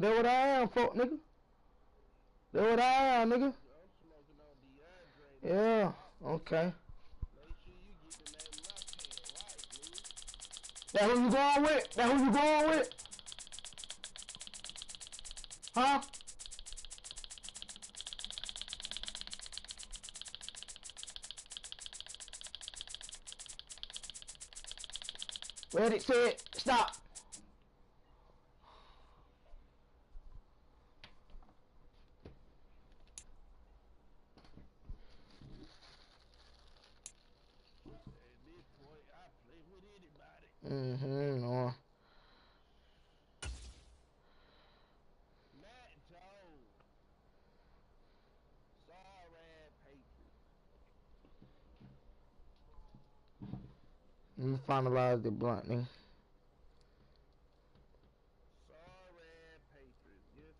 That what I am, folk, nigga. That what I am, nigga. I'm smoking on DeAndre now. Yeah, okay. Make sure you get the name of my pad right, nigga. That who you going with? That who you going with? Huh? Ready, set, stop. At this point, I play with anybody. No. Matt Jones. Sorry, Patriots. Let me finalize the blunt, nigga. Sorry, Patriots. Yes,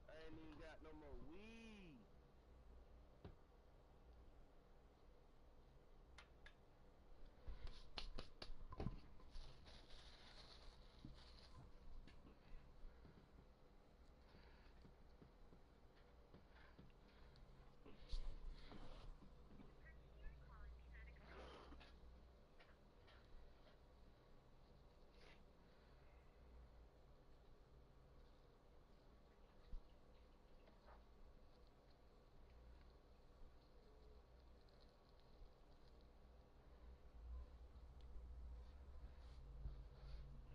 I ain't even got no more weed.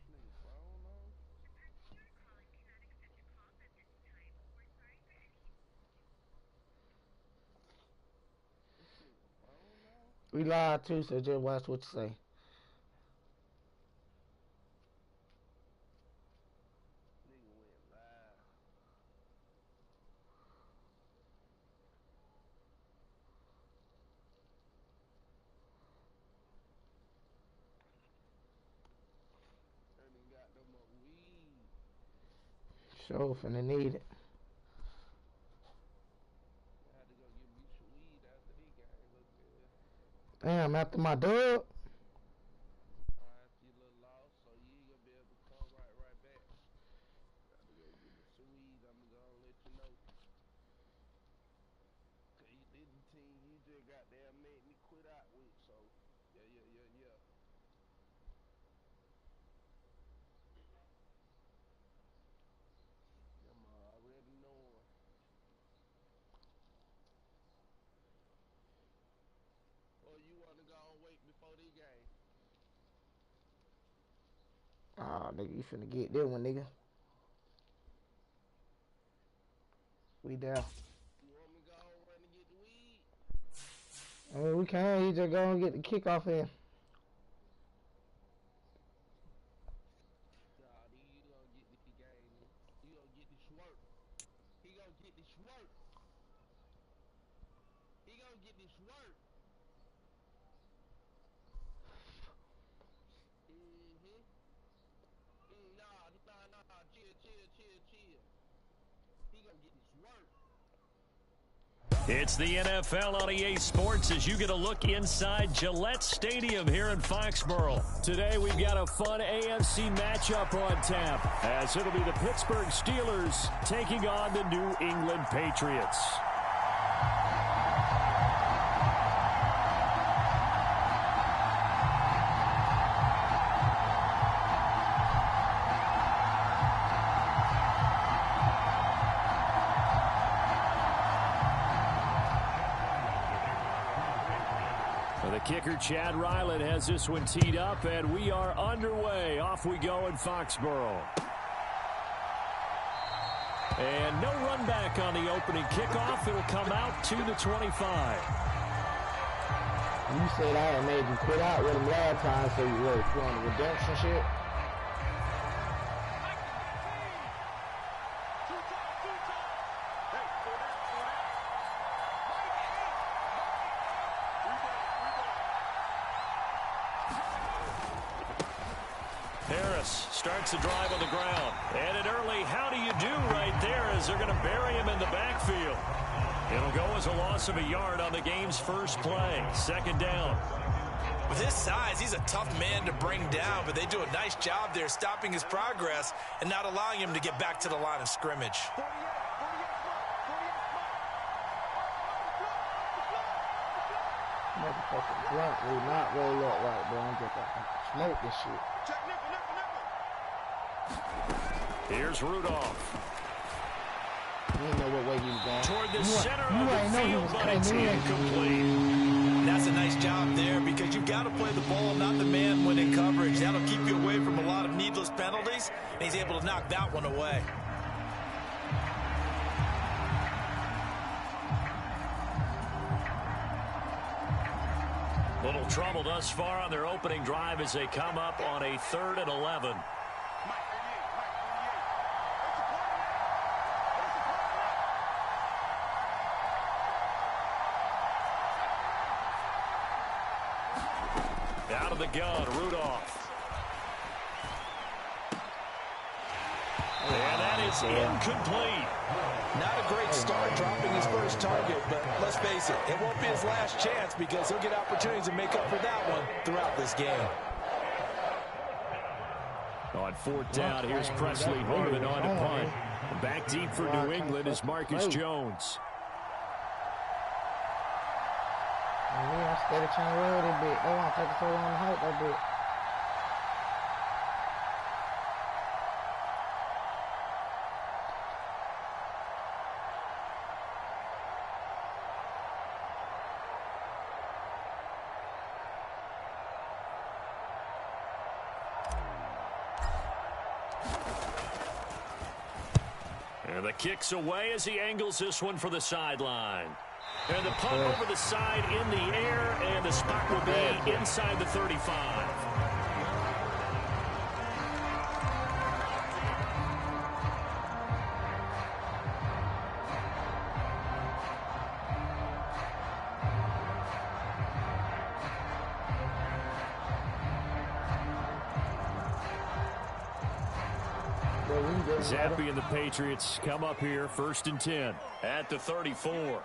Nigga phone on? This nigga phone on? We live too, so just watch what you say. Nigga went live. I ain't got no more weed. Sure, finna need it. I had to go get me some weed after this game. Look good. Damn, after my dub. After your little loss, so you ain't gonna be able to come right back. Got to go get me some weed. I'm gonna let you know. Cause you did the team you just goddamn made me quit out with. So, yeah. I'm already knowing. Or you wanna go and wait before the game? Ah, nigga, you finna get that one, nigga. We down. You want me to go and run and get the weed? I mean, we can. You just go and get the kickoff in. Nah, you gonna get the game. You gonna get the schwerp. He gonna get the schwerp. He gonna get the schwerp. Mm-hmm. Nah. Chill. He gonna get this work. It's the NFL on EA Sports as you get a look inside Gillette Stadium here in Foxborough. Today we've got a fun AFC matchup on tap as it'll be the Pittsburgh Steelers taking on the New England Patriots. The kicker, Chad Ryland, has this one teed up, and we are underway. Off we go in Foxborough. And no run back on the opening kickoff. It'll come out to the 25. You said I had made you quit out with him last time, so you were doing the redemption shit. Starts the drive on the ground. And an early how do you do right there as they're going to bury him in the backfield. It'll go as a loss of a yard on the game's first play. Second down. With his size, he's a tough man to bring down, but they do a nice job there stopping his progress and not allowing him to get back to the line of scrimmage. Motherfucking blunt will not roll up right, bro. I'm just gonna smoke this shit. Here's Rudolph. You didn't know what way he was going. Toward the center of the field, but it's incomplete. That's a nice job there because you've got to play the ball, not the man when in coverage. That'll keep you away from a lot of needless penalties, and he's able to knock that one away. Little trouble thus far on their opening drive as they come up on a 3rd and 11. Out of the gun, Rudolph. And that is incomplete. Not a great start dropping his first target, but let's face it, it won't be his last chance because he'll get opportunities to make up for that one throughout this game. On 4th down, here's Presley Harvin on to punt. Back deep for New England is Marcus Jones. Yeah, I steady trying to roll that bit. They want to take it so long to hold that bit. And the kick's away as he angles this one for the sideline. And the punt over the side in the air, and the spot will be inside the 35. Zappe and the Patriots come up here, 1st and 10 at the 34.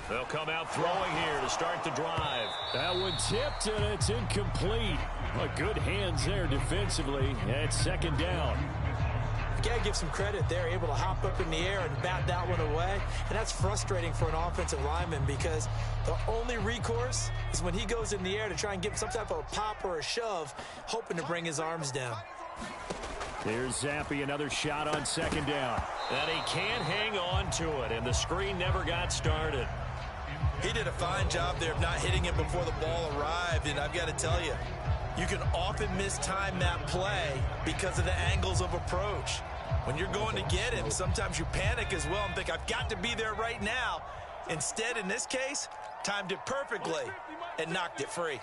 They'll come out throwing here to start the drive. That one tipped, and it's incomplete. But good hands there defensively. It's 2nd down. You got to give some credit there, able to hop up in the air and bat that one away. And that's frustrating for an offensive lineman because the only recourse is when he goes in the air to try and get some type of a pop or a shove, hoping to bring his arms down. There's Zappe, another shot on 2nd down. And he can't hang on to it, and the screen never got started. He did a fine job there of not hitting it before the ball arrived, and I've got to tell you, you can often mistime that play because of the angles of approach. When you're going to get him, sometimes you panic as well and think, I've got to be there right now. Instead, in this case, timed it perfectly and knocked it free.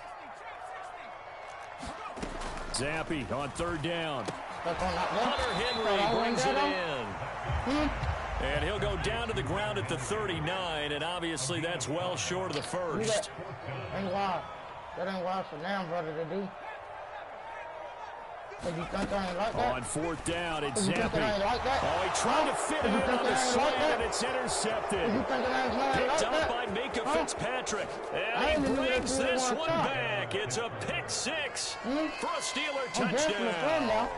Zappe on 3rd down. Hunter Henry brings it in. And he'll go down to the ground at the 39, and obviously that's well short of the first. That ain't wild for them, brother, to do. You think I ain't like that? On 4th down, it's Zappe. Like oh, he tried to fit it in on the slant, and it's intercepted. Picked up by Minka Fitzpatrick. And he brings this one back. It's a pick 6 for a Steeler touchdown.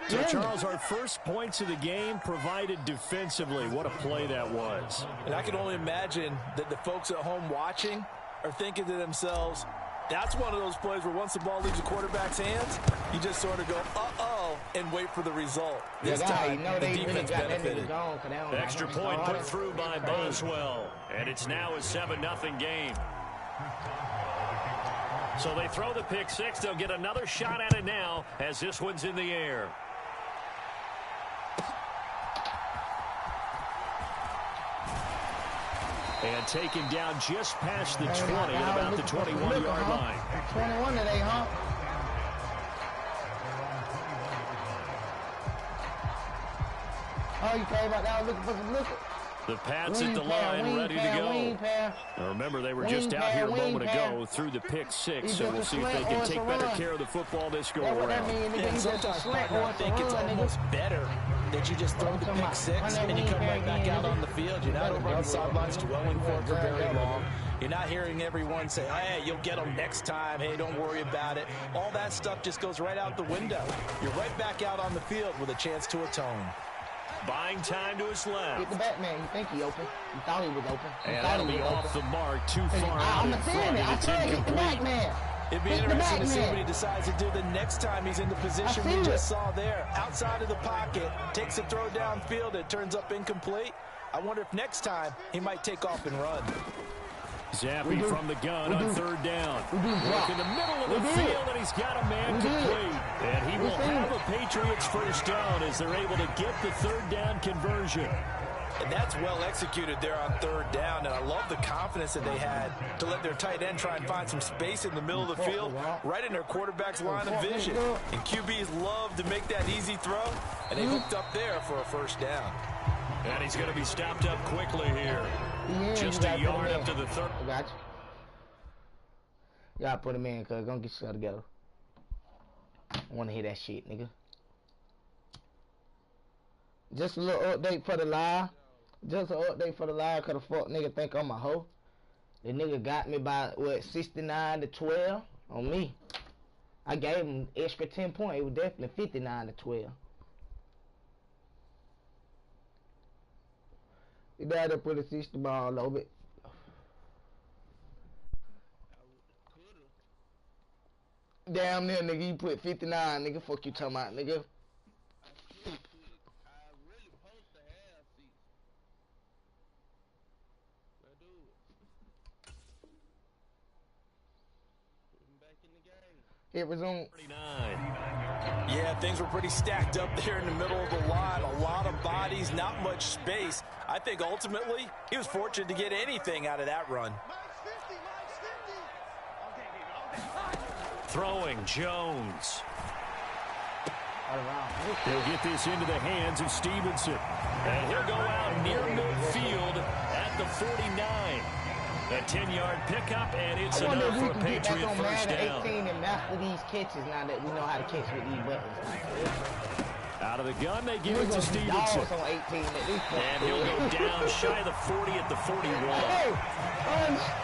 So, Charles, our first points of the game provided defensively. What a play that was. And I can only imagine that the folks at home watching are thinking to themselves, that's one of those plays where once the ball leaves the quarterback's hands, you just sort of go, uh-oh, and wait for the result. This time, the defense benefited. Extra point put through by Boswell. And it's now a 7-0 game. So they throw the pick 6. They'll get another shot at it now as this one's in the air. And taken down just past the 20 at about the 21-yard line. 21 today, huh? Oh, you care about that? Looking for some liquor? The Pats at the line, ready to go. Now remember, they were just out here a moment ago through the pick six, so we'll see if they can take better care of the football this go-around. And sometimes, partner, I think it's almost better that you just throw the pick six and you come right back out on the field. You're not over on the sidelines dwelling for very long. You're not hearing everyone say, hey, you'll get them next time. Hey, don't worry about it. All that stuff just goes right out the window. You're right back out on the field with a chance to atone. Buying time to his left. Get the back, man. You think he open. You thought he was open. And that'll be off the mark, too far out in front, and it's incomplete. It'd be interesting to see what he decides to do the next time he's in the position we just saw there. Outside of the pocket, takes a throw downfield, it turns up incomplete. I wonder if next time he might take off and run. Zappy from the gun on third down. Look in the middle of the field, and he's got a man complete. And he will have a Patriots first down as they're able to get the third down conversion. And that's well executed there on third down, and I love the confidence that they had to let their tight end try and find some space in the middle of the field, right in their quarterback's line of vision. And QBs love to make that easy throw, and they hooked up there for a first down. And he's going to be stopped up quickly here. Just a yard up to the third. I got you. Y'all put him in, cuz. Gonna get yourself together. I want to hear that shit, nigga. Just a little update for the live. Just an update for the live, cause the fuck nigga think I'm a hoe. The nigga got me by, what, 69-12 on me. I gave him extra 10 points. It was definitely 59-12. He died up with a 60 ball a little bit. Damn near, nigga, you put 59, nigga. Fuck you talking about, nigga. It was on 39. Yeah, things were pretty stacked up there in the middle of the line. A lot of bodies, not much space. I think ultimately he was fortunate to get anything out of that run. Throwing Jones. He'll get this into the hands of Stevenson. And he'll go out near midfield at the 49. A 10-yard pickup, and it's enough for a Patriot first down. 18 and master these catches now that we know how to catch with these buttons. Out of the gun, they give it to Stevenson. And he'll go down shy of the 40 at the 41.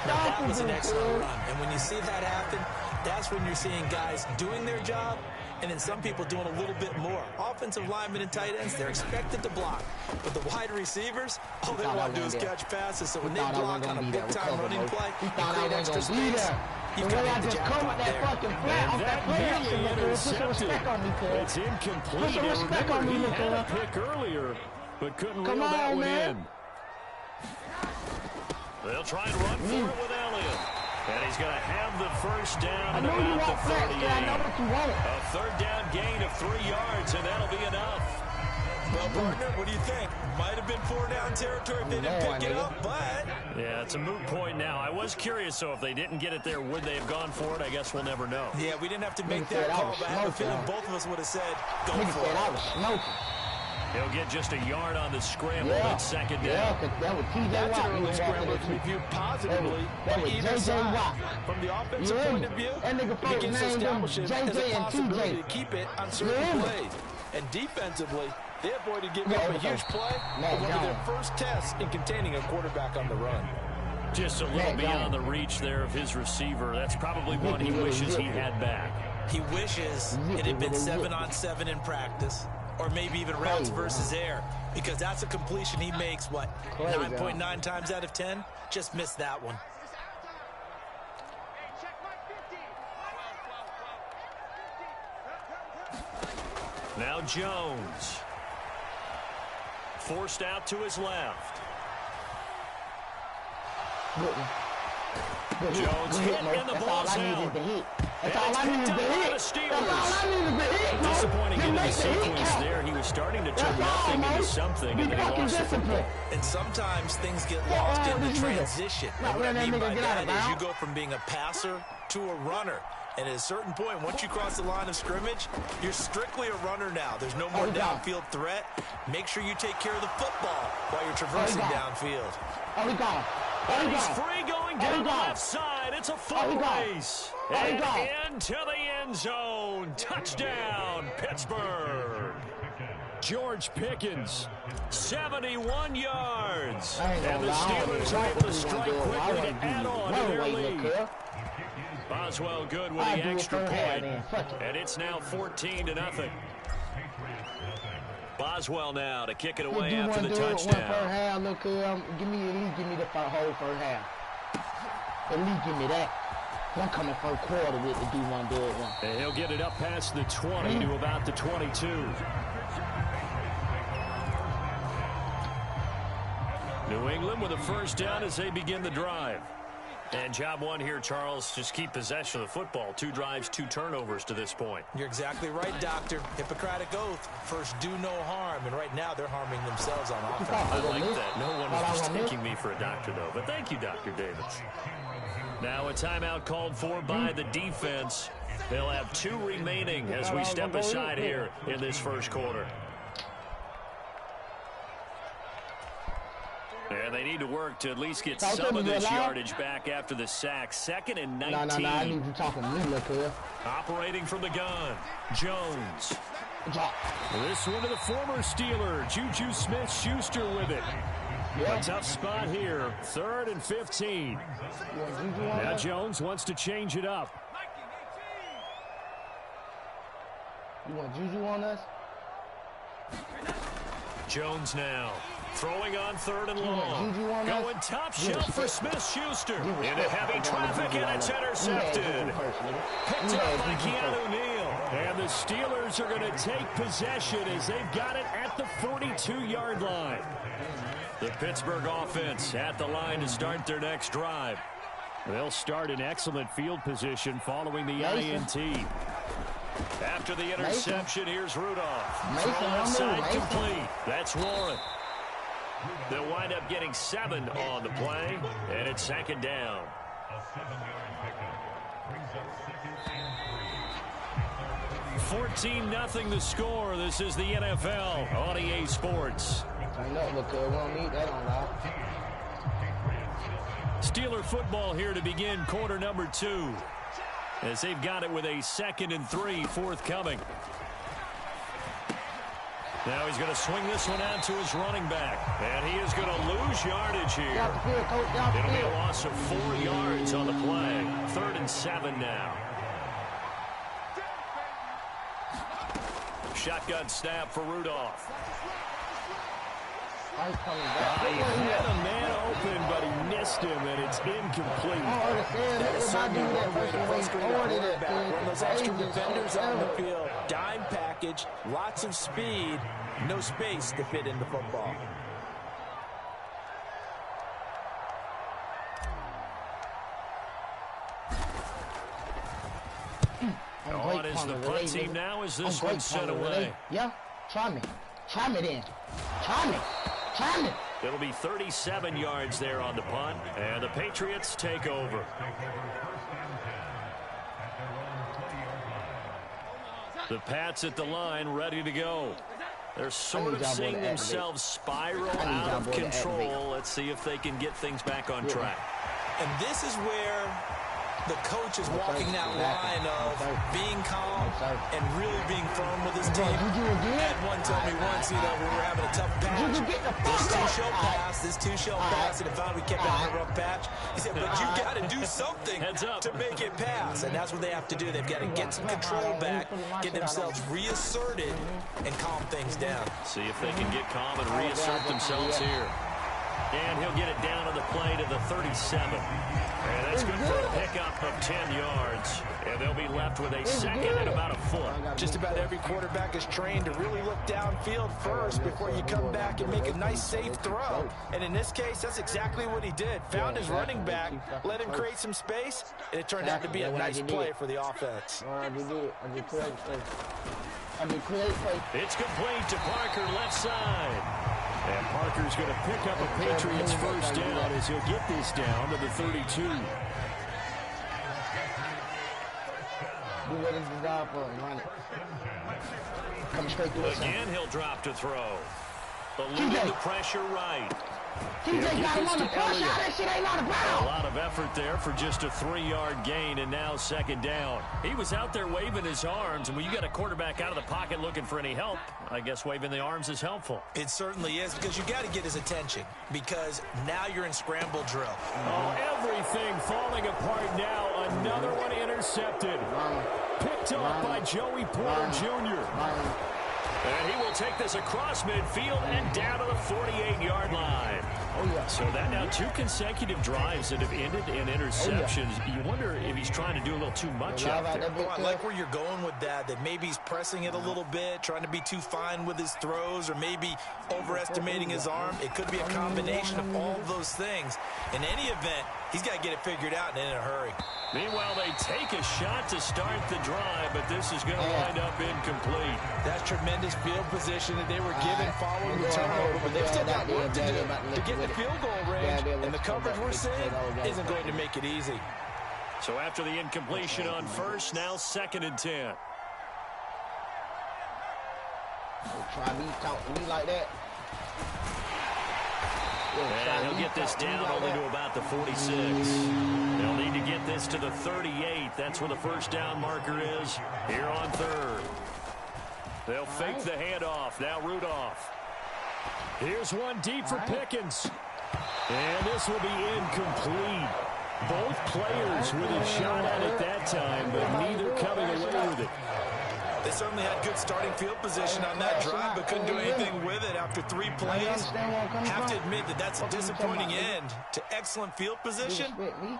That was an excellent run. And when you see that happen, that's when you're seeing guys doing their job and then some people doing a little bit more. Offensive linemen and tight ends, they're expected to block. But the wide receivers, all they want to do is catch passes. So when they block on a big-time running play and create extra space, you've got to hit the jackpot there. And that nearly intercepted. It's incomplete. Remember, he had a pick earlier, but couldn't reel that one in. They'll try and run for it with Elliott. And he's going to have the first down at about the 38. A third down gain of 3 yards, and that'll be enough. Well, partner, what do you think? Might have been 4-down territory if they didn't pick it up, but... Yeah, it's a moot point now. I was curious, so if they didn't get it there, would they have gone for it? I guess we'll never know. Yeah, we didn't have to make that call, but I have a feeling both of us would have said, go for it. He'll get just a yard on the scramble at second down. That's an early scramble to be viewed positively by either side. From the offensive point of view, it begins to establish it as a possibility to keep it on certain plays. And defensively, they avoided giving up a huge play on one of their first tests in containing a quarterback on the run. Just a little beyond the reach there of his receiver. That's probably one he wishes he had back. He wishes it had been 7-on-7 in practice. Or maybe even routes versus air, because that's a completion he makes, 9.9 times out of 10? Just missed that one. Now Jones. Forced out to his left. Jones hit, and the ball's out. That's all I needed to hit. Disappointing into the sequence there. He was was starting to turn nothing into something, and then he lost the football. And sometimes things get lost in the transition. And what I mean by that is you go from being a passer to a runner. And at a certain point, once you cross the line of scrimmage, you're strictly a runner now. There's no more downfield threat. Make sure you take care of the football while you're traversing downfield. And he's free going down the left side. It's a foot race. And into the end zone. Touchdown, Pittsburgh. George Pickens, 71 yards. And the Steelers are able to strike quickly to add on to their lead. Boswell good with the extra point. And it's now 14-0. Boswell now to kick it away after the touchdown. Look, give me the whole first half. At least give me that. I'm coming first quarter with the do it one. And he'll get it up past the 20 to about the 22. New England with a first down as they begin the drive. And job one here, Charles, just keep possession of the football. 2 drives, 2 turnovers to this point. You're exactly right, Doctor. Hippocratic oath. First, do no harm. And right now, they're harming themselves on offense. I like that. No one was mistaking me for a doctor, though. But thank you, Dr. Davis. Now a timeout called for by the defense. They'll have 2 remaining as we step aside here in this first quarter. And they need to work to at least get some of this yardage back after the sack. 2nd and 19. No, I need you talking to me, look here. Operating from the gun, Jones. This one to the former Steeler, Juju Smith-Schuster with it. A tough spot here, 3rd and 15. Now Jones wants to change it up. You want Juju on us? Jones now. Throwing on 3rd and long. Going top shelf for Smith-Schuster. Into heavy traffic, and it's intercepted. Picked up by Keanu Neal. And the Steelers are going to take possession as they've got it at the 42-yard line. The Pittsburgh offense at the line to start their next drive. They'll start in excellent field position following the INT. After the interception, here's Rudolph. Throw inside complete. That's Warren. They'll wind up getting 7 on the play, and it's 2nd down. $14-0 the score. This is the NFL on EA Sports. I know, look, we don't need that on now. Steeler football here to begin quarter number 2. As they've got it with a 2nd and 3 forthcoming. Now he's going to swing this one out to his running back. And he is going to lose yardage here. It'll be a loss of 4 yards on the play. 3rd and 7 now. Shotgun snap for Rudolph. He had a man open, but he missed him, and it's incomplete. That's certainly one way to frustrate a quarterback. When those extra defenders on the field, dime package, lots of speed, no space to fit in the football. On is the punt team now as this one's sent away. Yeah, try me. Try me then. Try me. Try me. It'll be 37 yards there on the punt, and the Patriots take over. The Pats at the line, ready to go. They're sort of seeing themselves spiral out of control. Let's see if they can get things back on track. And this is where the coach is walking that line of being calm and really being firm with his team. I had one tell me once, we were having a tough patch. This two-shell pass, and it found we kept having a rough patch. He said, but you got to do something to make it pass. And that's what they have to do. They've got to get some control back, get themselves reasserted, and calm things down. See if they can get calm and reassert themselves here. And he'll get it down on the play to the 37. And that's good for a pickup of 10 yards. And they'll be left with a 2nd and about a foot. Just about every quarterback is trained to really look downfield first before you come back and make a nice, safe throw. And in this case, that's exactly what he did. Found his running back, let him create some space, and it turned out to be a nice play for the offense. It's complete to Parker, left side. And Parker's going to pick up a Patriots first down as he'll get this down to the 32. Do what it's designed for and run it. Come straight through it. Again, he'll drop to throw. Eluding the pressure right. TJ got him on the push. That shit ain't on the ground. A lot of effort there for just a 3-yard gain, and now second down. He was out there waving his arms, and when you got a quarterback out of the pocket looking for any help, I guess waving the arms is helpful. It certainly is, because you got to get his attention, because now you're in scramble drill. Oh, everything falling apart now. Another one intercepted. Picked off by Joey Porter Jr. And he will take this across midfield and down to the 48-yard line. So that now 2 consecutive drives that have ended in interceptions. You wonder if he's trying to do a little too much out there. Oh, I like where you're going with that maybe he's pressing it a little bit, trying to be too fine with his throws, or maybe overestimating his arm. It could be a combination of all of those things. In any event, he's got to get it figured out and in a hurry. Meanwhile, they take a shot to start the drive, but this is going to wind up incomplete. That's tremendous field position that they were given following the turnover, but they've still got work to do to get the field goal range, and the coverage we're seeing isn't going to make it easy. So after the incompletion on first, now 2nd and 10. Try me, talk to me like that. And he'll get this down only to about the 46. They'll need to get this to the 38. That's where the first down marker is here on 3rd. They'll fake the handoff. Now Rudolph. Here's one deep for Pickens. And this will be incomplete. Both players with a shot at it that time, but neither coming away with it. They certainly had good starting field position on that drive, but couldn't do anything with it after 3 plays. Have to admit that that's a disappointing end to excellent field position.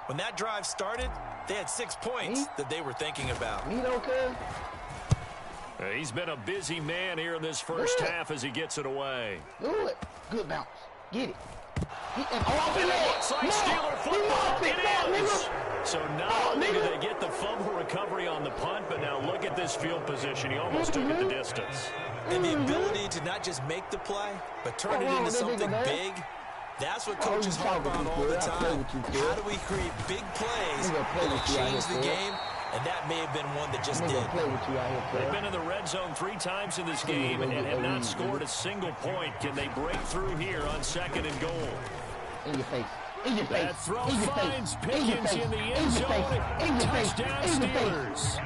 When that drive started, they had 6 points that they were thinking about. He's been a busy man here in this first half as he gets it away. Do it. Good bounce. Get it. It looks like Steeler football. It is. So not only do they get the fumble recovery on the punt, but now look at this field position. He almost took it the distance. And the ability to not just make the play, but turn it into something big, that's what coaches harp on all the time. How do we create big plays that will change the game? And that may have been one that just did. They've been in the red zone 3 times in this game and have not scored a single point. Can they break through here on 2nd and goal? In your face. In your face. That throw finds Pickens in the end zone. Touchdown Steelers.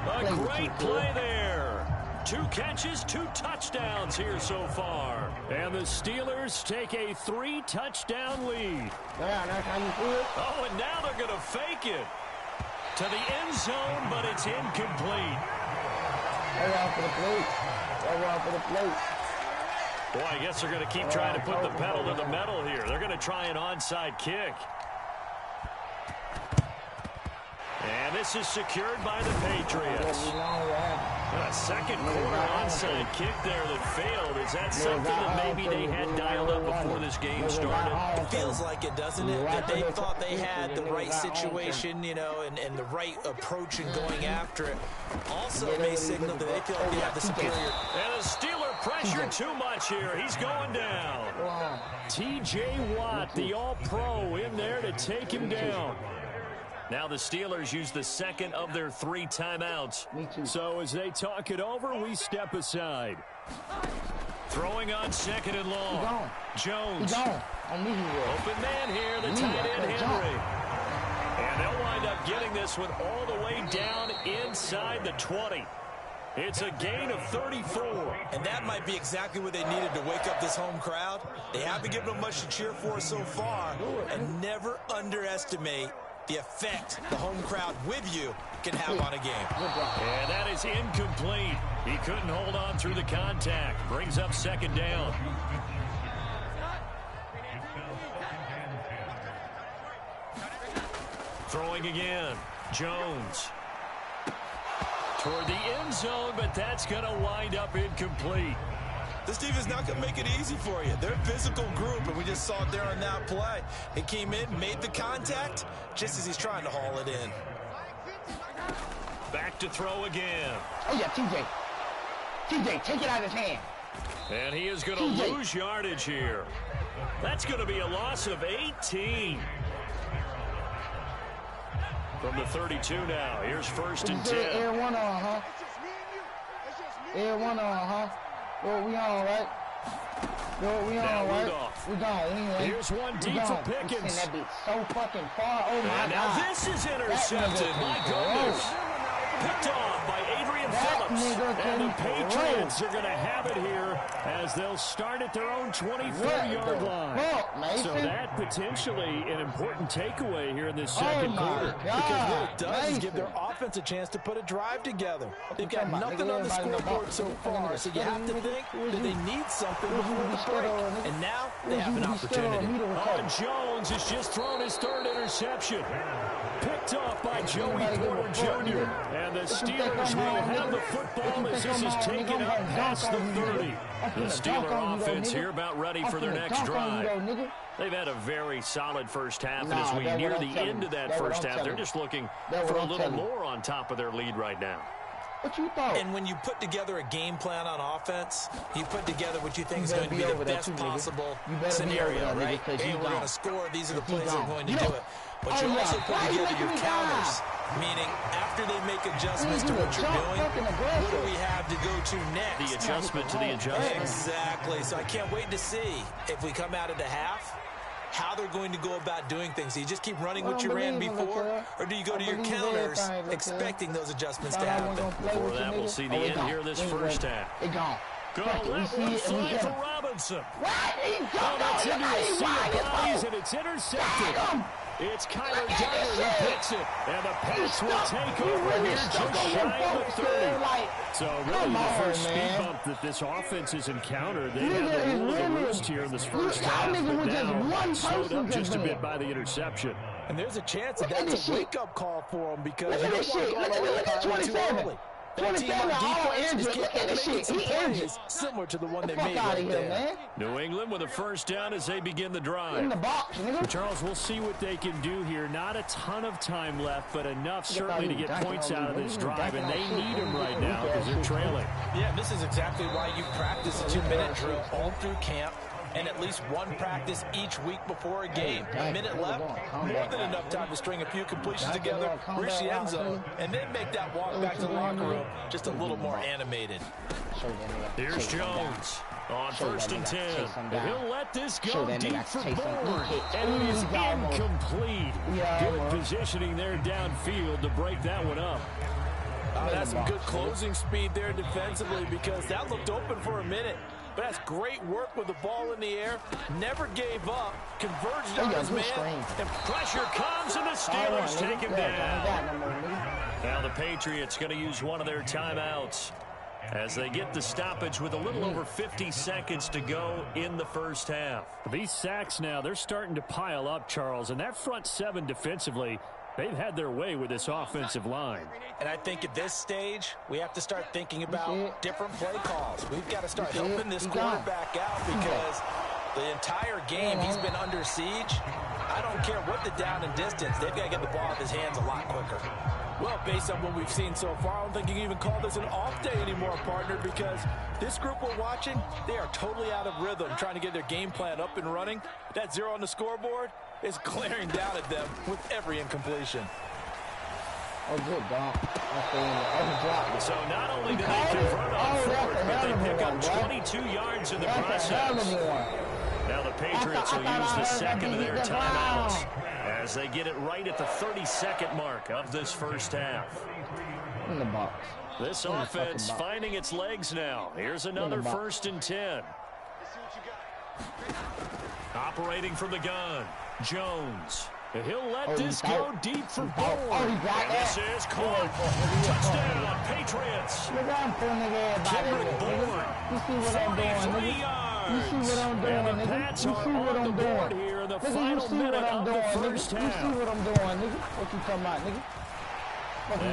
A great play there. 2 catches, 2 touchdowns here so far. And the Steelers take a 3-touchdown lead. Yeah, that's how you feel. Oh, and now they're going to fake it to the end zone, but it's incomplete. They're out for the plate. They're out for the plate. Boy, I guess they're going to keep trying to put the pedal to the metal here. They're going to try an onside kick. And this is secured by the Patriots. A second quarter onside kick there that failed. Is that something that maybe they had dialed up before this game started? It feels like it, doesn't it? That they thought they had the right situation, you know, and the right approach in going after it. Also may signal that they feel like they have the superior. And the Steeler pressure too much here. He's going down. T.J. Watt, the All-Pro, in there to take him down. Now the Steelers use the second of their 3 timeouts. So as they talk it over, we step aside. Throwing on 2nd and long. Jones. Open man here, the tight end Henry. And they'll wind up getting this one all the way down inside the 20. It's a gain of 34. And that might be exactly what they needed to wake up this home crowd. They haven't given them much to cheer for so far. And never underestimate the effect the home crowd with you can have on a game. And that is incomplete. He couldn't hold on through the contact. Brings up 2nd down. Throwing again. Jones. Toward the end zone, but that's going to wind up incomplete. This defense is not going to make it easy for you. They're a physical group, and we just saw it there on that play. It came in, made the contact, just as he's trying to haul it in. Back to throw again. Oh, yeah, TJ. TJ, take it out of his hand. And he is going to lose yardage here. That's going to be a loss of 18. From the 32 now. Here's 1st and 10. Air one on, huh? Air one on, huh? Yo, we on, right? Yo, we on, right? Rudolph. We gone anyway. Here's one deep for Pickens. That beat so fucking far. Oh, my God. Now this is intercepted. My goodness. Picked off by Adrian Phillips. And the Patriots are going to have it here as they'll start at their own 24-yard line. So that potentially an important takeaway here in this second quarter. Because what it does is give their offense a chance to put a drive together. They've got nothing on the scoreboard so far, so you have to think that they need something before the break. And now they have an opportunity. Jones has just thrown his 3rd interception. Picked off by Joey Porter Jr. And the Steelers will have the football as this is taken up past the 30. The Steeler offense here about ready for their next drive. They've had a very solid first half, and as we near the end of that first half, they're just looking for a little more on top of their lead right now. What you thought? And when you put together a game plan on offense, you put together what you think is going to be the best possible scenario, right? Hey, we're going to score. These are the plays that are going to do it. But you also put together your counters, meaning after they make adjustments to what you're doing, what do we have to go to next? The adjustment to the adjustment. Exactly. So I can't wait to see if we come out of the half, how they're going to go about doing things. Do you just keep running what you ran before, or do you go to your counters expecting those adjustments to happen? Before that, we'll see the end here of this first half. Go left one side for Robinson. Oh, that's into a sea of bodies, and it's intercepted. It's Kyler Duggar who picks it, and the Pats will take over here just shy of the 30. So really the first speed bump that this offense has encountered. They had the rule of the roost here in this first half, but now slowed up just a bit by the interception. And there's a chance that that's a wake-up call for them because you don't want to go all the way too early. That team on defense is making some plays similar to the one they made right there. New England with a first down as they begin the drive. In the box, Charles, we'll see what they can do here. Not a ton of time left, but enough certainly to get points out of this drive, and they need them right now because they're trailing. Yeah, this is exactly why you practice a 2-minute drill all through camp, and at least one practice each week before a game. A minute left, more than enough time to string a few completions together, reach the end zone, and then make that walk back to the locker room just a little more animated. Here's Jones on 1st and 10. And he'll let this go deep for Bourne, and it is incomplete. Good positioning there downfield to break that one up. That's some good closing speed there defensively because that looked open for a minute. But that's great work with the ball in the air. Never gave up. Converged on his man. And pressure comes, and the Steelers take him down. Now the Patriots going to use one of their timeouts as they get the stoppage with a little over 50 seconds to go in the first half. These sacks now, they're starting to pile up, Charles. And that front seven defensively, they've had their way with this offensive line. And I think at this stage, we have to start thinking about different play calls. We've got to start helping this quarterback out because the entire game he's been under siege. I don't care what the down and distance. They've got to get the ball out of his hands a lot quicker. Well, based on what we've seen so far, I don't think you can even call this an off day anymore, partner, because this group we're watching, they are totally out of rhythm, trying to get their game plan up and running. That 0 on the scoreboard is glaring down at them with every incompletion. Oh, good, dog. So not only do they convert on fourth, but they pick up 22 yards in the process. Now the Patriots will use the second of their timeouts as they get it right at the 32nd mark of this first half. In the box. This offense finding its legs now. Here's another 1st and 10. Operating from the gun, Jones. He'll let this go deep for Bourne. And this is caught. Touchdown, Patriots. Kendrick Bourne, 43 yards. You see what I'm doing, and the Pats are on the board here in the final minute of the first half. You see what I'm doing, nigga? What you talking about, nigga?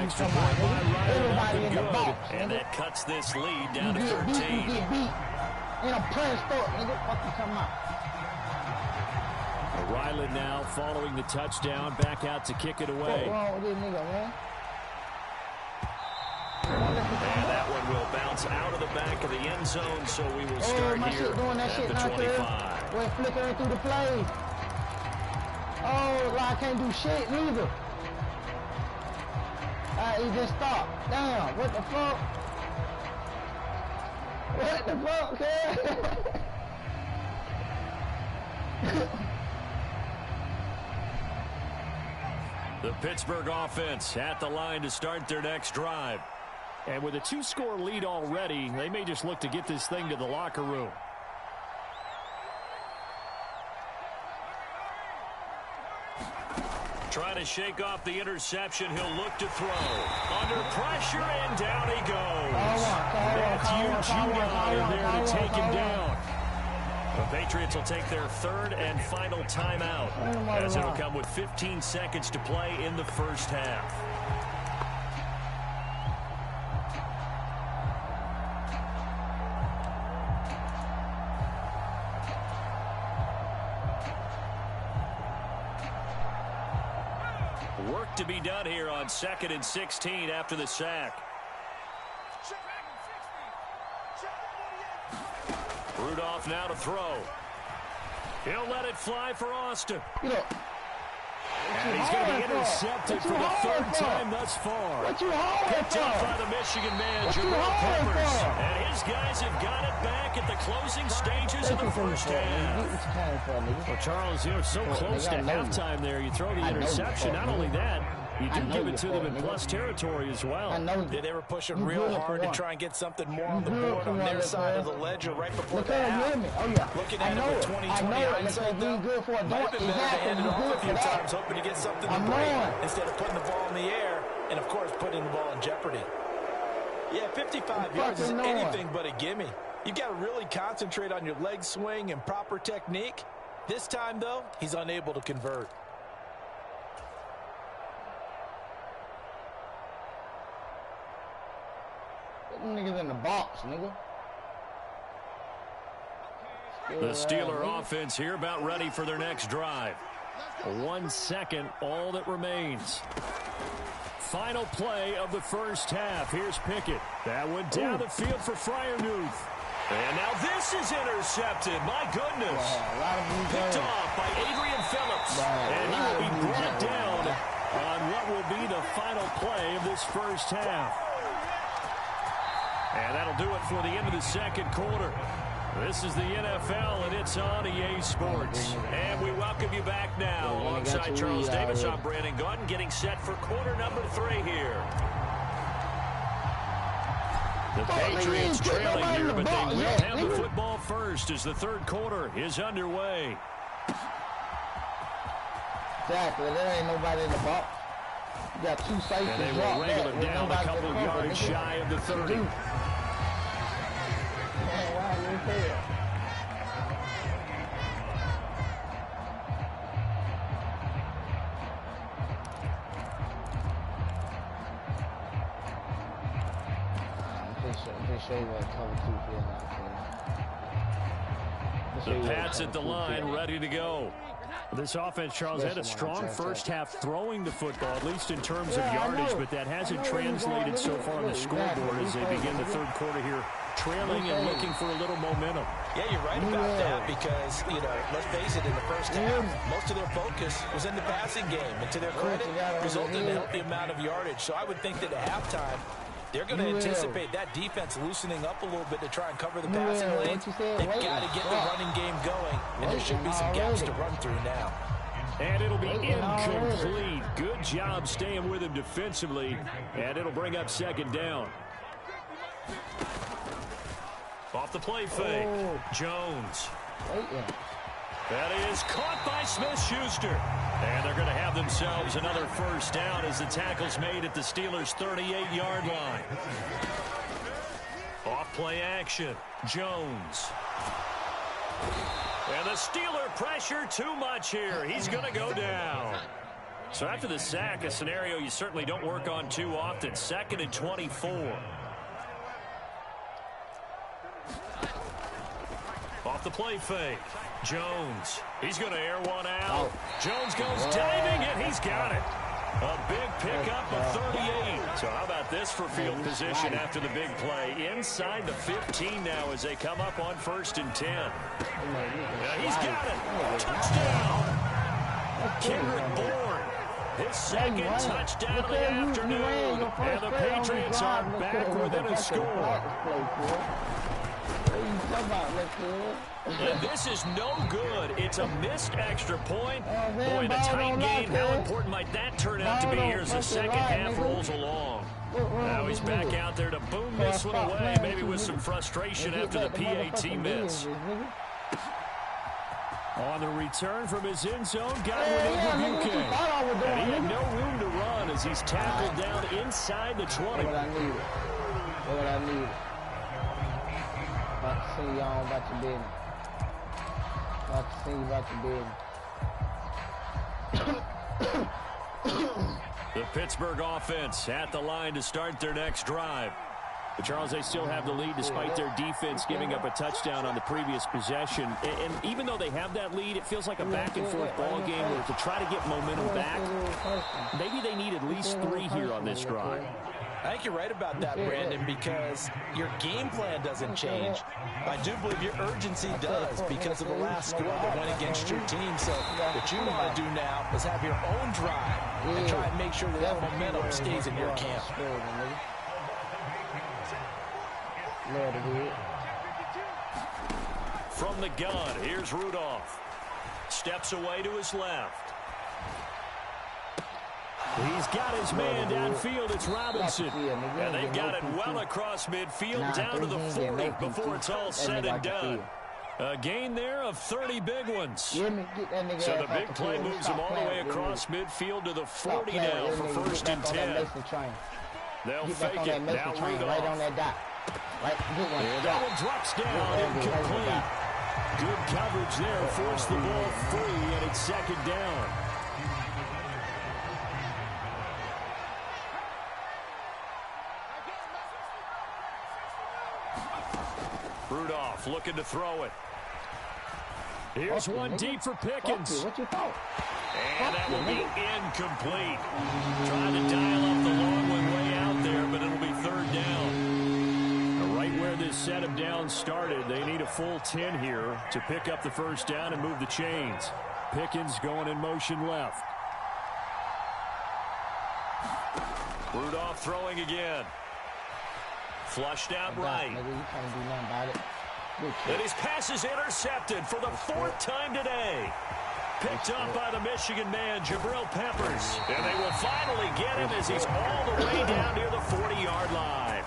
Extra point by Ryder, up and good. And that cuts this lead down to 13. You get beat. And I'm pressed up, nigga. What you talking about? Ryland now following the touchdown, back out to kick it away. What's wrong with this nigga, man? one will bounce out of the back of the end zone, so we will start here at the 25. We're flickering through the play. Oh, I can't do shit neither. He just stopped. Damn, what the fuck? What the fuck, man? The Pittsburgh offense at the line to start their next drive. And with a 2-score lead already, they may just look to get this thing to the locker room. Trying to shake off the interception. He'll look to throw. Under pressure, and down he goes. Matthew Judon in there to take him down. The Patriots will take their third and final timeout, as it'll come with 15 seconds to play in the first half. Work to be done here on 2nd and 16 after the sack. Rudolph now to throw. He'll let it fly for Austin. And he's going to be intercepted for the third time thus far. Picked up by the Michigan man, Jabril Peppers. And his guys have got it back at the closing stages of the first half. Well, Charles, you're so close to halftime there. You throw the interception. Not only that, you do give it to them in plus territory as well. Yeah, they were pushing real hard to try and get something more on the board on their side of the ledger right before the half. Looking at it with 20/20 hindsight, though, might have been better to hand it off a few times, hoping to get something to break instead of putting the ball in the air and, of course, putting the ball in jeopardy. Yeah, 55 yards is anything but a gimme. You've got to really concentrate on your leg swing and proper technique. This time, though, he's unable to convert. Niggas in the box, nigga. The Steeler offense here about ready for their next drive. 1 second, all that remains. Final play of the first half. Here's Pickett. That went down the field for Freiermuth. And now this is intercepted. My goodness. Picked off by Adrian Phillips. And he will be brought down on what will be the final play of this first half. And that'll do it for the end of the second quarter. This is the NFL, and it's on EA Sports. And we welcome you back now. Alongside Charles Davis, I'm Brandon Gaudin, getting set for quarter number 3 here. The Patriots trailing here, but they will have the football first as the third quarter is underway. Exactly. There ain't nobody in the box. You got 2 safeties. And they will wrangle it down a couple of yards shy of the 30. The Pats at the line, ready to go. This offense, Charles, had a strong first half throwing the football, at least in terms of yardage, but that hasn't translated so far on the scoreboard as they begin the third quarter here, trailing and looking for a little momentum. Yeah, you're right about that because, let's face it, in the first half, most of their focus was in the passing game. And to their credit, resulted in a healthy amount of yardage. So I would think that at halftime, they're going to anticipate that defense loosening up a little bit to try and cover the passing lanes. They've got to get the running game going, and there should be some gaps to run through now. And it'll be incomplete. Good job staying with him defensively, and it'll bring up second down. Off the play fake, Jones. That is caught by Smith-Schuster. And they're going to have themselves another first down as the tackle's made at the Steelers' 38-yard line. Off play action, Jones. And the Steeler pressure too much here. He's going to go down. So after the sack, a scenario you certainly don't work on too often. 2nd and 24. Off the play fake, Jones. He's going to air one out. Jones goes diving, and he's got it. A big pickup of 38. So how about this for field position after the big play? Inside the 15 now as they come up on 1st and 10. He's got it. Touchdown. Kendrick Bourne. His second touchdown of the afternoon. And the Patriots are back within a score. And this is no good. It's a missed extra point. Boy, in a tight game, how important might that turn out to be here as the second half rolls along? Now he's back out there to boom this one away, maybe with some frustration after the PAT miss. On the return from his end zone, Godwin Igwebuike. And he had no room to run as he's tackled down inside the 20. What I need. About to see y'all about your business. About to see you about your business. The Pittsburgh offense at the line to start their next drive. But Charles, they still have the lead despite their defense giving up a touchdown on the previous possession. And even though they have that lead, it feels like a back-and-forth ball game where to try to get momentum back, maybe they need at least 3 here on this drive. I think you're right about that, Brandon, because your game plan doesn't change. I do believe your urgency does because of the last score that went against your team. So what you want to do now is have your own drive and try and make sure that that momentum stays in your camp. From the gun, here's Rudolph. Steps away to his left. He's got his man downfield. It's Robinson. And they've got it well across midfield down to the 40 before it's all said and done. A gain there of 30 big ones. So the big play moves them all the way across midfield to the 40 now for 1st and 10. They'll fake it. Now Rudolph. Right on that dot. And that one drops down, incomplete. Good coverage there, forced the ball free, and it's 2nd down. Rudolph looking to throw it. Here's one deep for Pickens. What you thought? And that will be incomplete. Trying to dial up the long one way out there, but it'll be 3rd down. Right where this set of downs started, they need a full 10 here to pick up the 1st down and move the chains. Pickens going in motion left. Rudolph throwing again. Flushed out right. And his pass is intercepted for the 4th time today. Picked up by the Michigan man, Jabril Peppers. And they will finally get him as he's all the way down near the 40-yard line.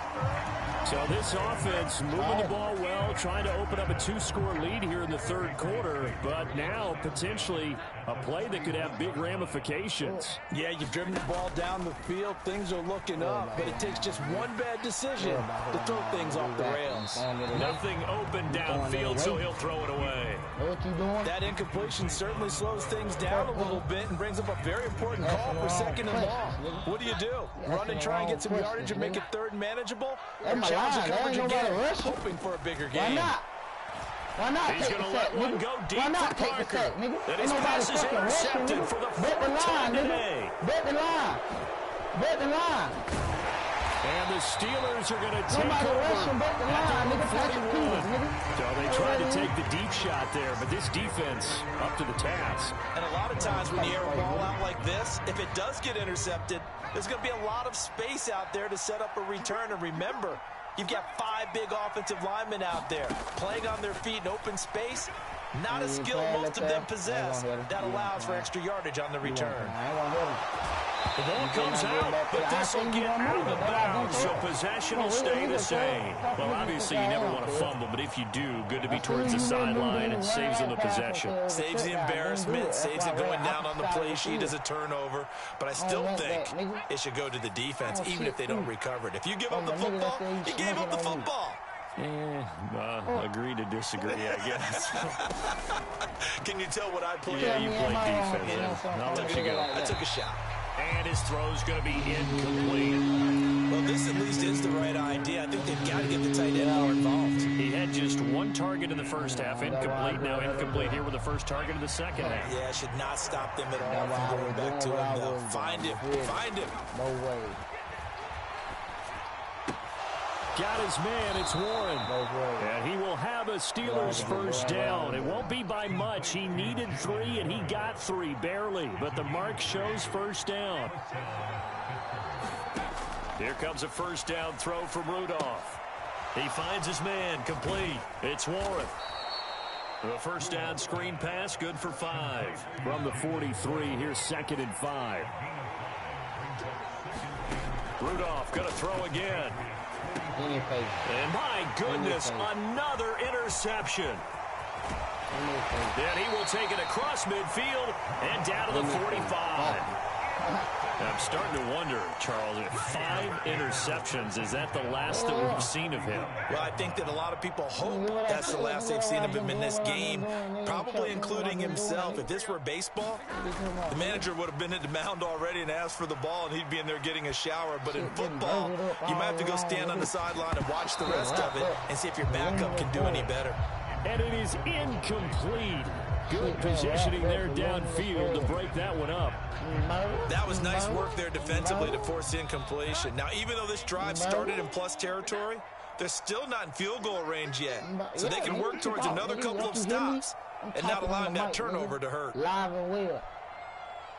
So this offense moving the ball well, trying to open up a 2-score lead here in the 3rd quarter, but now potentially a play that could have big ramifications. Yeah, you've driven the ball down the field. Things are looking up, but it takes just one bad decision to throw things off the rails. Nothing open downfield, so he'll throw it away. That incompletion certainly slows things down a little bit and brings up a very important call for 2nd and long. What do? Run and try and get some yardage and make it 3rd manageable? Challenge the coverage again, hoping for a bigger game. Why not? He's going to let one go deep for Parker. And his pass is intercepted for the 4th time today. Bet the line. And the Steelers are going to take over at the 41. So they tried to take the deep shot there, but this defense up to the task. And a lot of times when you air a ball out like this, if it does get intercepted, there's going to be a lot of space out there to set up a return. And remember, you've got 5 big offensive linemen out there playing on their feet in open space. Not a skill most of them possess. That allows for extra yardage on the return. The ball comes out, but this will get out of the bounds, so possession will stay the same. Well, obviously, you never want to fumble, but if you do, good to be towards the sideline. It saves them the possession. Saves the embarrassment, saves it going down on the play sheet as a turnover. But I still think it should go to the defense, even if they don't recover it. If you give up the football, you gave up the football. Agree to disagree, I guess. Can you tell what I played? Yeah, you played defense. I'll let you go. I took a shot. And his throw's going to be incomplete. Well, this at least is the right idea. I think they've got to get the tight end more involved. He had just one target in the first half, incomplete. Now incomplete here with the first target of the second half. Yeah, should not stop them at all from going back to him, though. Find him. Find him. No way. Got his man. It's Warren. And he will have a Steelers first down. It won't be by much. He needed 3, and he got 3, barely. But the mark shows first down. Here comes a first down throw from Rudolph. He finds his man, complete. It's Warren. The first down screen pass, good for 5. From the 43, here's 2nd and 5. Rudolph going to throw again. And my goodness, another interception. And he will take it across midfield and down to the 45. I'm starting to wonder, Charles, if 5 interceptions, is that the last that we've seen of him? Well, I think that a lot of people hope that's the last they've seen of him in this game, probably including himself. If this were baseball, the manager would have been at the mound already and asked for the ball, and he'd be in there getting a shower. But in football, you might have to go stand on the sideline and watch the rest of it and see if your backup can do any better. And it is incomplete. Good positioning there downfield to break that one up. That was nice work there defensively to force incompletion. Now, even though this drive started in plus territory, they're still not in field goal range yet. So they can work towards another couple of stops and not allowing that turnover to hurt. Live and well.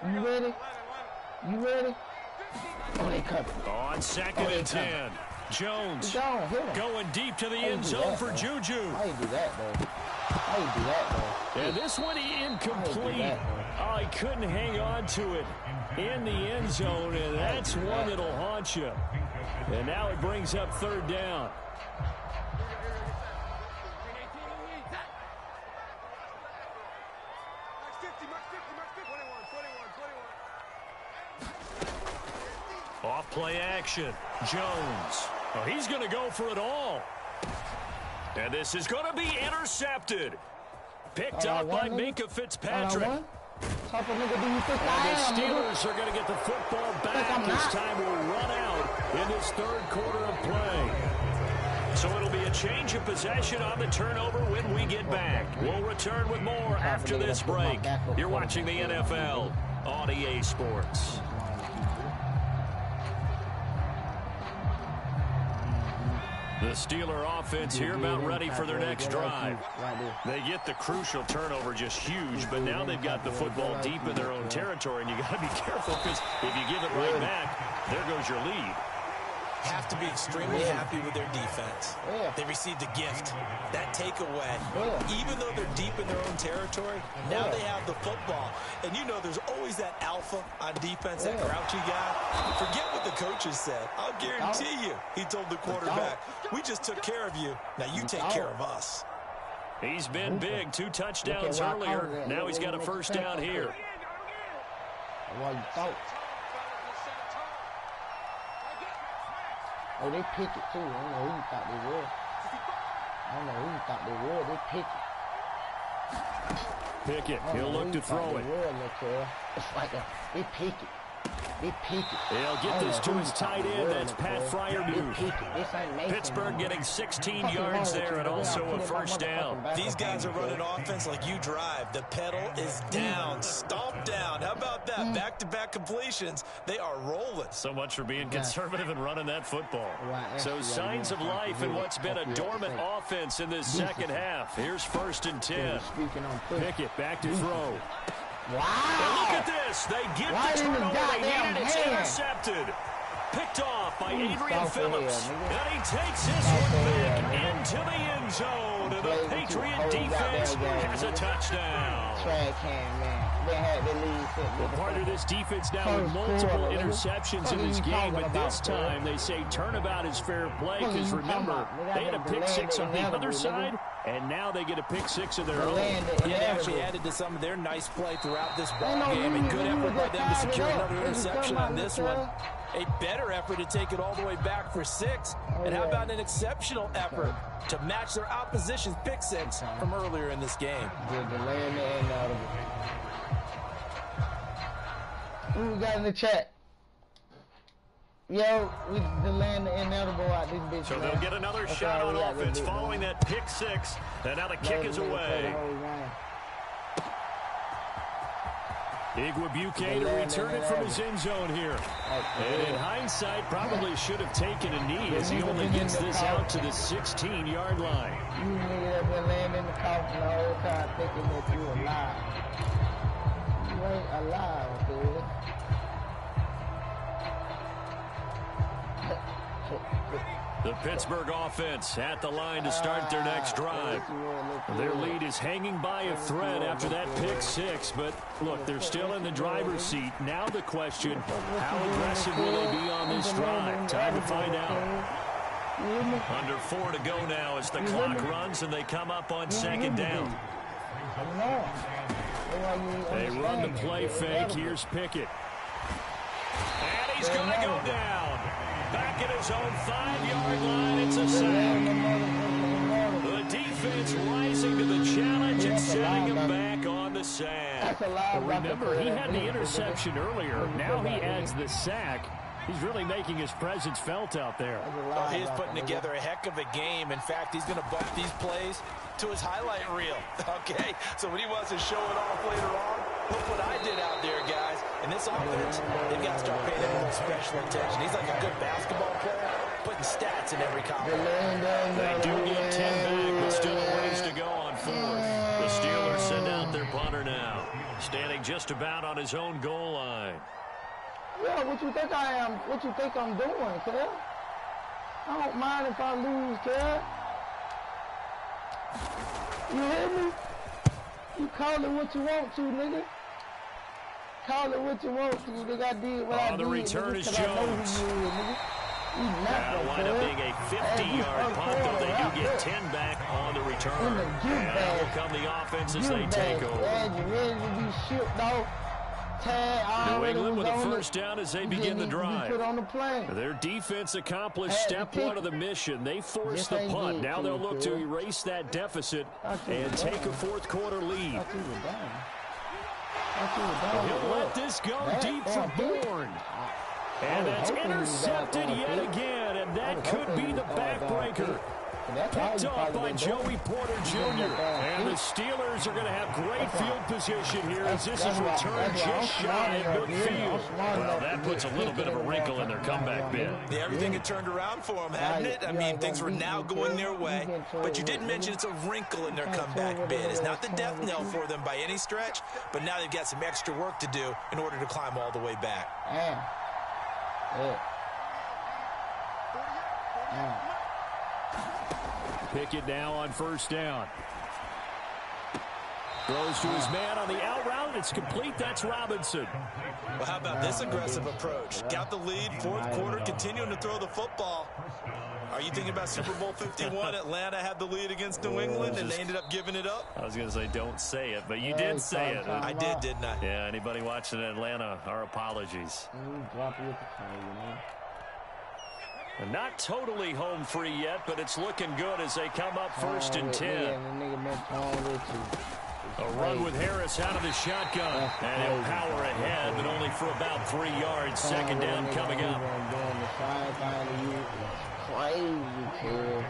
You ready? You ready? Oh, they cut. On 2nd and 10. Jones going deep to the end zone for Juju. How you do that, though? How you do that, though? And this one incomplete. Oh, he couldn't hang on to it in the end zone, and that's one that'll haunt you. And now it brings up 3rd down. Off play action. Jones. Oh, he's going to go for it all. And this is going to be intercepted. Picked up by Minka Fitzpatrick. And the Steelers are going to get the football back as time will run out in this 3rd quarter of play. So it'll be a change of possession on the turnover when we get back. We'll return with more after this break. You're watching the NFL on EA Sports. The Steeler offense here about ready for their next drive. They get the crucial turnover just huge, but now they've got the football deep in their own territory, and you got to be careful because if you give it right back, there goes your lead. Have to be extremely happy with their defense. They received a gift. That takeaway, even though they're deep in their own territory, now they have the football. And you know there's always that alpha on defense, that grouchy guy. Forget what the coaches said. I'll guarantee you, he told the quarterback, we just took care of you. Now you take care of us. He's been big. 2 touchdowns earlier. Now he's got a first down here. Oh, they pick it too. I don't know who you thought they were. They pick it. Pickett, he'll look to throw it. It's like they pick it. They'll get this to his tight end. That's Pat Fryermuth. Pittsburgh getting 16 yards there and also a first down. These guys are running offense like you drive. The pedal is down, stomped down. How about that? Back-to-back completions. They are rolling. So much for being conservative and running that football. So signs of life in what's been a dormant offense in this second half. Here's 1st and 10. Pickett back to throw. Wow! And look at this. They get the turnover they needed. It's intercepted. Picked off by Adrian Phillips. And he takes this one back into the end zone. And the Patriot defense has a touchdown. Trash can, man. They had the lead. Well, part of this defense now with multiple interceptions in this game, but this time they say turnabout is fair play because remember, they had a pick 6 on the other side, and now they get a pick 6 of their own. Yeah, they actually added to some of their nice play throughout this ball game, and good effort by them to secure another interception on this one. A better effort to take it all the way back for 6. And how about an exceptional effort to match their opposition's pick 6 from earlier in this game? Who we got in the chat? Yo, we land the inedible out this bitch. So they'll get another shot on offense following that pick six. And now the kick is away. Igwebuike to return it from his end zone here. And in hindsight, probably should have taken a knee as he only gets this out to the 16-yard line. You nigga that been laying in the coffin the whole time thinking that you alive. You ain't alive, dude. The Pittsburgh offense at the line to start their next drive. Their lead is hanging by a thread after that pick six, but look, they're still in the driver's seat. Now the question, how aggressive will they be on this drive? Time to find out. Under 4 to go now as the clock runs and they come up on second down. They run the play fake. Here's Pickett. And he's going to go down. Back at his own 5-yard line, it's a sack. The defense rising to the challenge and setting him back on the sack. Remember, he had the interception earlier. Now he adds the sack. He's really making his presence felt out there. Oh, he's putting together a heck of a game. In fact, he's going to bump these plays to his highlight reel. Okay, so when he wants to show it off later on, look what I did out there, guys. And this offense, they've got to start paying him a little special attention. He's like a good basketball player, putting stats in every comment. They do get 10 back, but still a ways to go on fourth. The Steelers send out their punter now, standing just about on his own goal line. Yeah, what you think I am? What you think I'm doing, kid? I don't mind if I lose, kid. You hear me? You call it what you want to, nigga. Call it what you want to, nigga. I did what I did. The return is Jones. That'll wind up being a 50-yard punt, though they do get 10 back on the return. And now will come the offense as they take over. You ready to be shipped off? New England with a first down as they begin the drive. The Their defense accomplished step one of the mission. They forced the punt. Now they'll look to erase that deficit and take a fourth quarter lead. He'll let this go deep for Bourne. And that's intercepted yet again, and that could be the backbreaker. Picked off by Joey Porter Jr. And the Steelers are going to have great field position here as this is returned just shy of midfield. Well, that puts a little bit of a wrinkle in their comeback bid. Yeah, everything had turned around for them, hadn't it? I mean, things were now going their way. But you didn't mention it's a wrinkle in their comeback bid. It's not the death knell for them by any stretch, but now they've got some extra work to do in order to climb all the way back. Pickett now on first down. Throws to his man on the out route. It's complete. That's Robinson. Well, how about this aggressive approach? Got the lead, fourth quarter, continuing to throw the football. Are you thinking about Super Bowl 51? Atlanta had the lead against New England, and they ended up giving it up? I was going to say don't say it, but you did say it. I did, didn't I? Yeah, anybody watching Atlanta, our apologies. And not totally home free yet, but it's looking good as they come up first and 10. A run with Harris out of the shotgun. And he'll power ahead, but only for about 3 yards. Second down coming up. Crazy, kid.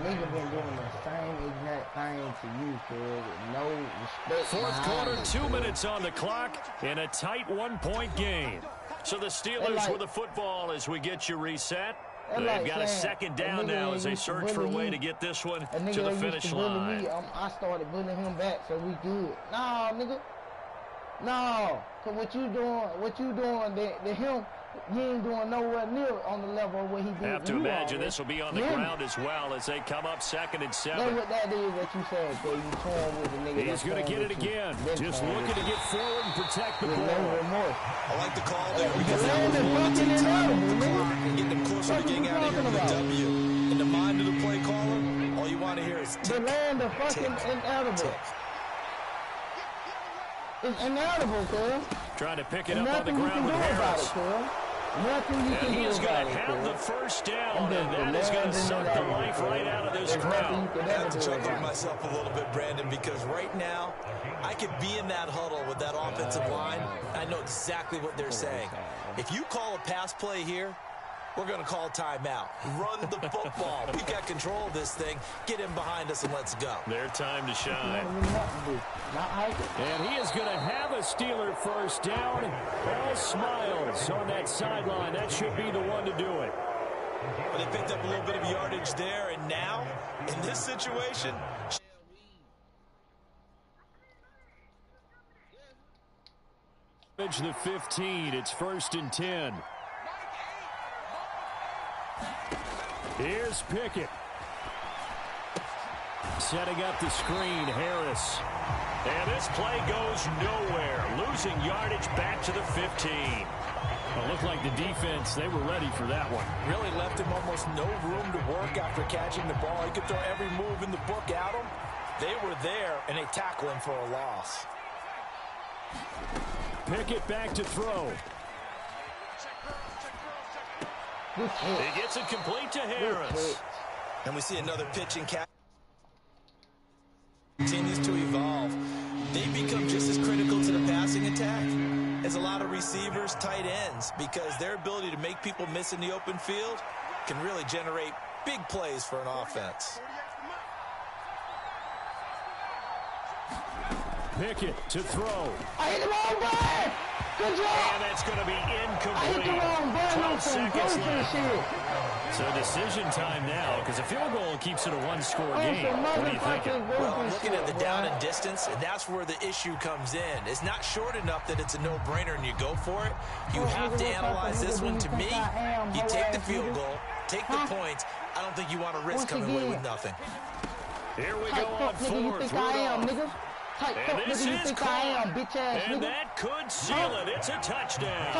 Nigga been doing the same exact thing to you, kid. No respect. Fourth quarter, 2 minutes on the clock in a tight 1-point game. So the Steelers with the football as we get you reset. They've got a second down now as they search for a way to get this one to the finish line. I started bullying him back, so we good. No, nigga. No. Because what you doing to him, you ain't doing nowhere near on the level of what he did. Have to imagine this will be on the ground as well as they come up 2nd and 7. That's what that is that you said, you torn with the nigga. He's going to get it again. Just looking to get forward and protect the ball. I like the call there because that was one to take time off the clock and get them closer to getting out of here with a W. In the mind of the play caller, all you want to hear is tick, the land of fucking inedible. It's inedible, cuz. Trying to pick it up on the ground with Harris. And he is going to have the first down, and that is going to suck the life right out of this crowd. I have to chuckle at myself a little bit, Brandon, because right now I could be in that huddle with that offensive line. I know exactly what they're saying. If you call a pass play here, we're going to call timeout. Run the football. We've got control of this thing. Get him behind us and let's go. Their time to shine. And he is going to have a Steeler first down. All smiles on that sideline. That should be the one to do it. Well, they picked up a little bit of yardage there, and now, in this situation... The 15. It's 1st and 10. Here's Pickett. Setting up the screen, Harris. And this play goes nowhere. Losing yardage back to the 15. It looked like the defense, they were ready for that one. Really left him almost no room to work after catching the ball. He could throw every move in the book at him. They were there, and they tackle him for a loss. Pickett back to throw. He gets it complete to Harris. And we see another pitch and catch. Continues to evolve. They become just as critical to the passing attack as a lot of receivers, tight ends, because their ability to make people miss in the open field can really generate big plays for an offense. Pickett to throw. I hit the wrong button. Good job. And that's going to be incomplete. I hit the wrong button. 12 seconds left. So decision time now, because a field goal keeps it a one-score game. What do you think? Well, I'm looking at the down and distance, and that's where the issue comes in. It's not short enough that it's a no-brainer and you go for it. You have to analyze this one. To me, you take the field goal, take the points. I don't think you want to risk coming away with nothing. Here we go on fourth. And this is caught, and that could seal it. It's a touchdown.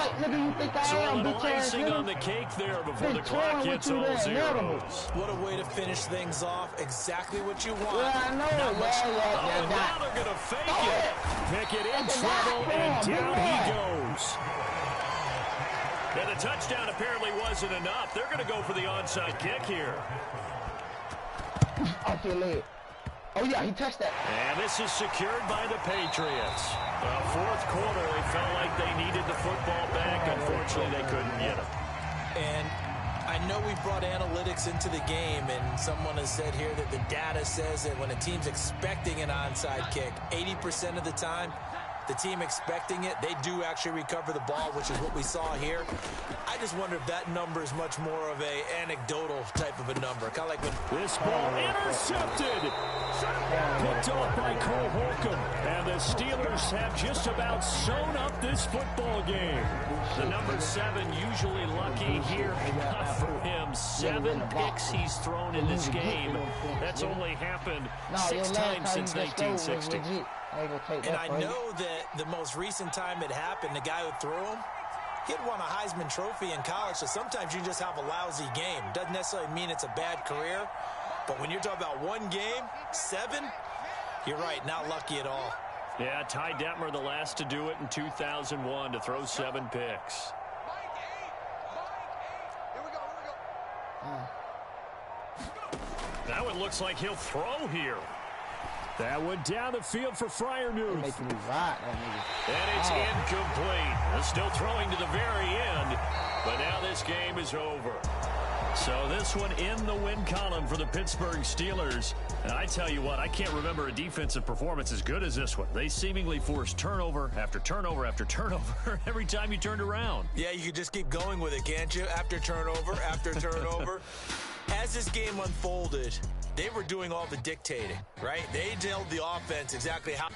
So a little icing on the cake there before the clock hits all zeros. What a way to finish things off. Exactly what you want. Yeah, I know. Now they're going to fake it. Pickett in trouble, and down he goes. And the touchdown apparently wasn't enough. They're going to go for the onside kick here. I feel it. Oh, yeah, he touched that. And this is secured by the Patriots. Fourth quarter, they felt like they needed the football back. Unfortunately, they couldn't get it. And I know we brought analytics into the game, and someone has said here that the data says that when a team's expecting an onside kick, 80% of the time, the team expecting it, they do actually recover the ball, which is what we saw here. I just wonder if that number is much more of a anecdotal type of a number. Kind of like when this ball intercepted. Picked off by Cole Holcomb. And the Steelers have just about sewn up this football game. The number 7 usually lucky here. Not for him. 7 picks he's thrown in this game. That's only happened 6 times since 1960. And I know that the most recent time it happened, the guy who threw him, he had won a Heisman Trophy in college, so sometimes you just have a lousy game. Doesn't necessarily mean it's a bad career, but when you're talking about one game, 7, you're right, not lucky at all. Yeah, Ty Detmer, the last to do it in 2001, to throw 7 picks. Now it looks like he'll throw here. That went down the field for Freiermuth. And it's incomplete. They're still throwing to the very end, but now this game is over. So this one in the win column for the Pittsburgh Steelers. And I tell you what, I can't remember a defensive performance as good as this one. They seemingly forced turnover after turnover after turnover every time you turned around. Yeah, you could just keep going with it, can't you? After turnover, after turnover. As this game unfolded, they were doing all the dictating, right? They told the offense exactly how.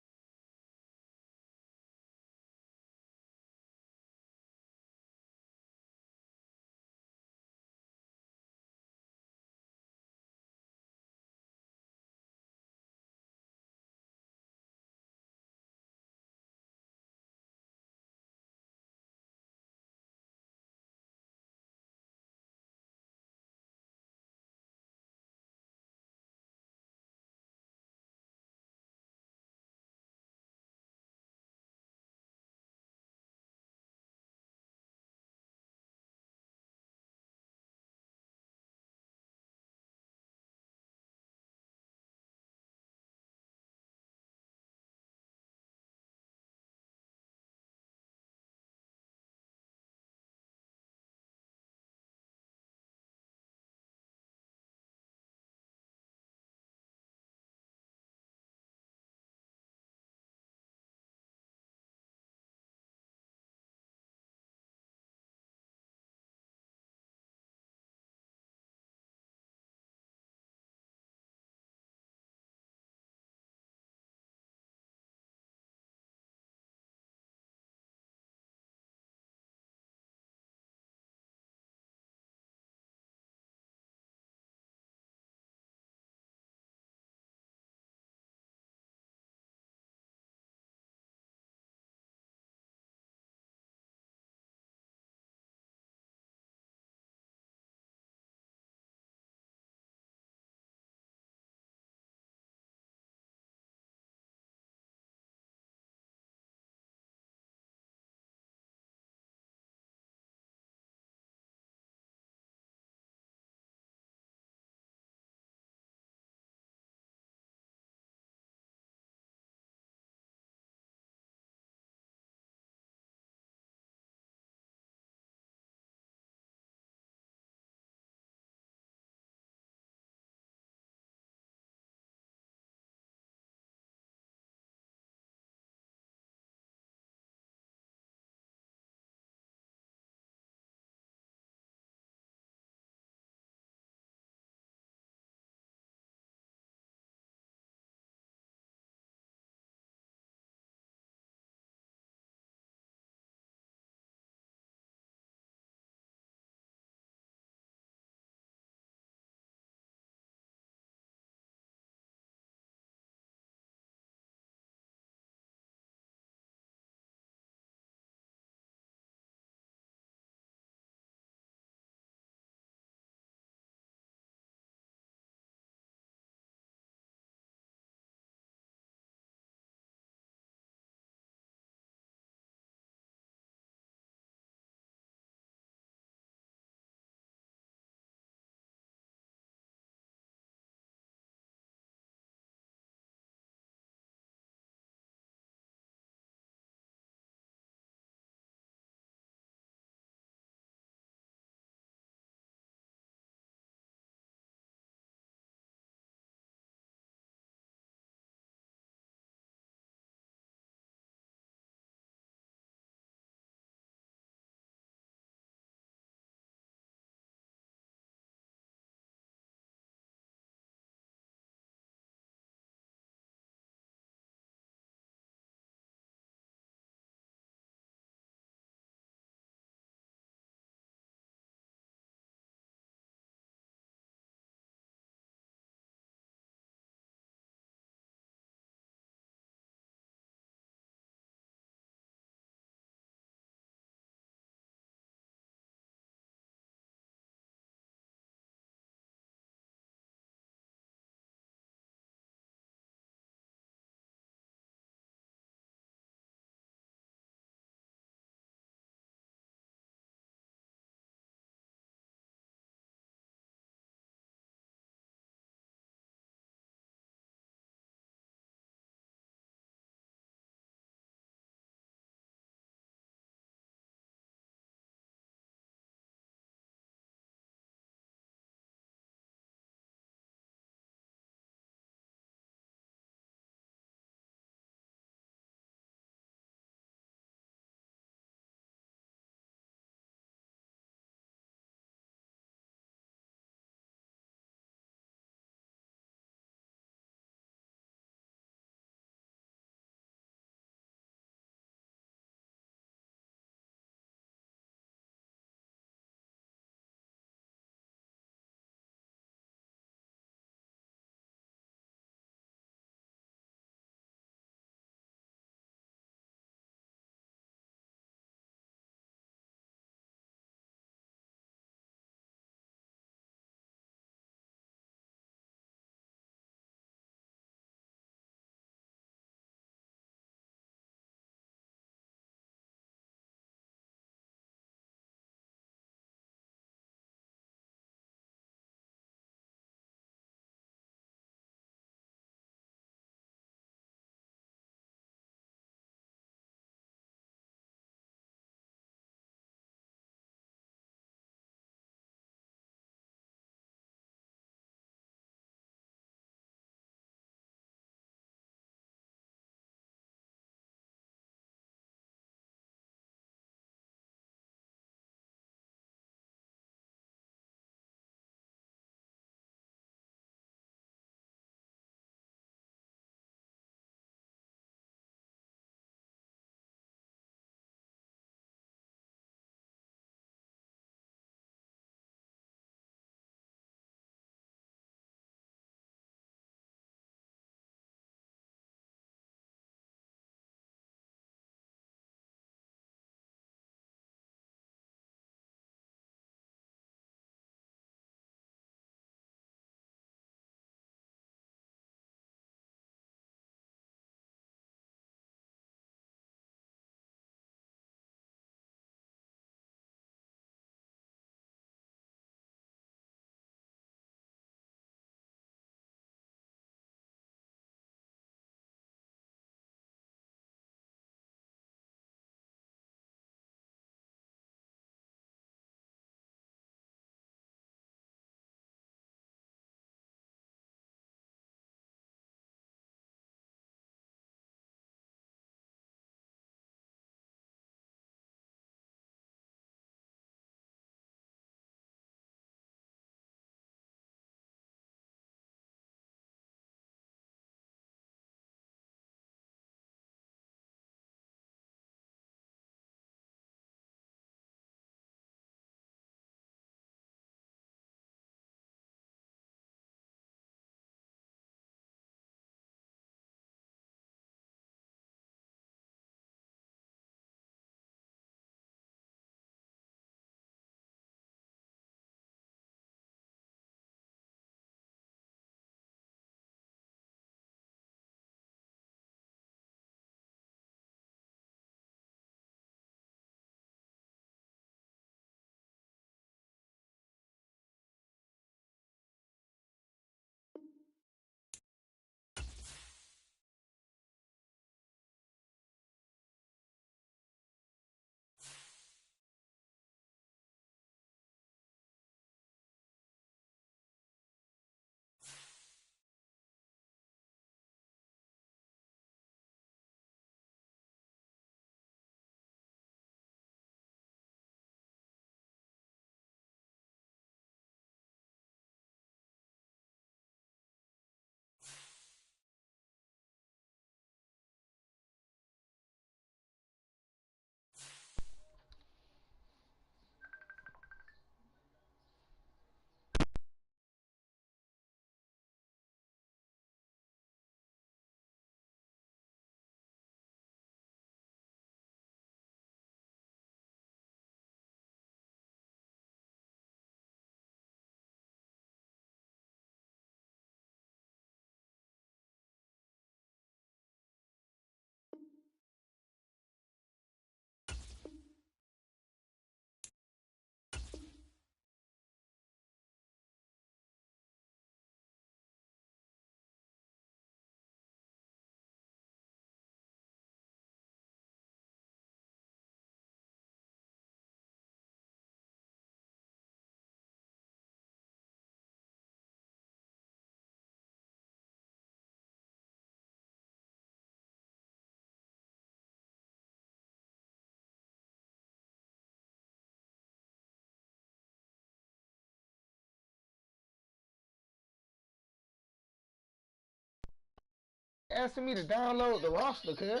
asking me to download the roster, cuz.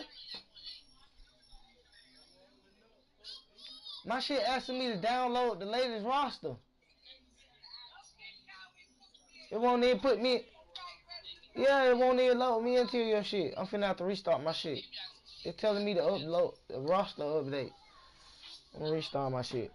My shit asking me to download the latest roster. It won't even put me... Yeah, it won't even load me into your shit. I'm finna have to restart my shit. It's telling me to upload the roster update. I'm gonna restart my shit.